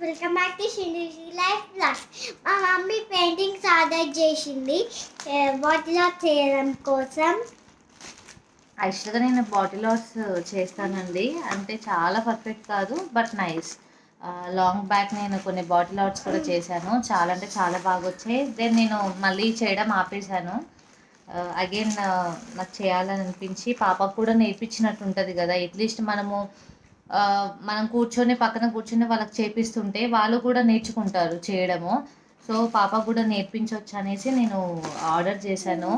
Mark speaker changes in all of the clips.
Speaker 1: Welcome back to Sri life blogs. మా mummy paintings order చేసింది bottle art చేయడం కోసం.
Speaker 2: యాక్చువల్గా నేను బాటిల్ ఆర్ట్స్ చేస్తానండి, అంటే చాలా పర్ఫెక్ట్ కాదు బట్ నైస్. లాంగ్ బ్యాక్ నేను కొన్ని బాటిల్ ఆర్ట్స్ కూడా చేశాను, చాలా అంటే చాలా బాగా వచ్చాయి. దెన్ నేను మళ్ళీ చేయడం ఆపేశాను. అగైన్ నాకు చేయాలని అనిపించి పాపకు కూడా నేర్పించినట్టు ఉంటుంది కదా, అట్లీస్ట్ మనం కూర్చొని పక్కన కూర్చొని వాళ్ళకి చేపిస్తుంటే వాళ్ళు కూడా నేర్చుకుంటారు చేయడము. సో పాపకు కూడా నేర్పించవచ్చు అనేసి నేను ఆర్డర్ చేశాను.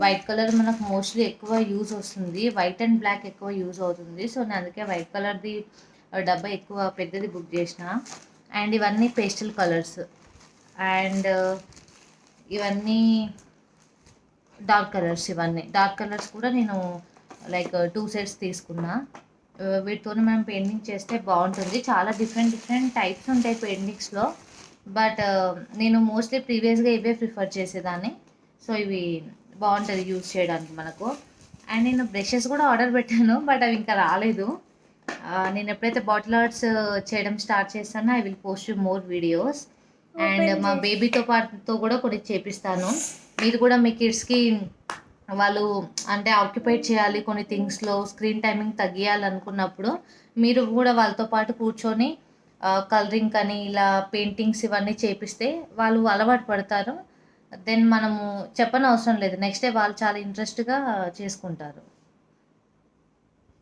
Speaker 2: వైట్ కలర్ మనకు మోస్ట్లీ ఎక్కువ యూజ్ వస్తుంది, వైట్ అండ్ బ్లాక్ ఎక్కువ యూజ్ అవుతుంది. సో నేను అందుకే వైట్ కలర్ది డబ్బా ఎక్కువ పెద్దది బుక్ చేసిన. అండ్ ఇవన్నీ పేస్టల్ కలర్స్, అండ్ ఇవన్నీ డార్క్ కలర్స్. ఇవన్నీ డార్క్ కలర్స్ కూడా నేను లైక్ 2 సెట్స్ తీసుకున్నా. వీటితో మనం పెయింటింగ్ చేస్తే బాగుంటుంది. చాలా డిఫరెంట్ డిఫరెంట్ టైప్స్ ఉంటాయి పెయింటింగ్స్లో, బట్ నేను మోస్ట్లీ ప్రీవియస్గా ఇవే ప్రిఫర్ చేసేదాన్ని. సో ఇవి బాగుంటుంది యూజ్ చేయడానికి మనకు. అండ్ నేను బ్రషెస్ కూడా ఆర్డర్ పెట్టాను, బట్ అవి ఇంకా రాలేదు. నేను ఎప్పుడైతే బాటిల్ ఆర్ట్స్ చేయడం స్టార్ట్ చేస్తానో I will post more videos. And మా బేబీతో పాటుతో కూడా కొన్ని చేపిస్తాను. మీరు కూడా మీ కిడ్స్కి వాళ్ళు అంటే ఆక్యుపైడ్ చేయాలి కొన్ని థింగ్స్లో, స్క్రీన్ టైమింగ్ తగ్గియాలనుకున్నప్పుడు మీరు కూడా వాళ్ళతో పాటు కూర్చొని కలరింగ్ అని ఇలా పెయింటింగ్స్ ఇవన్నీ చేపిస్తే వాళ్ళు అలవాటు పడతారు. దెన్ మనము చెప్పనవసరం లేదు, నెక్స్ట్ డే వాళ్ళు చాలా ఇంట్రెస్ట్గా చేసుకుంటారు.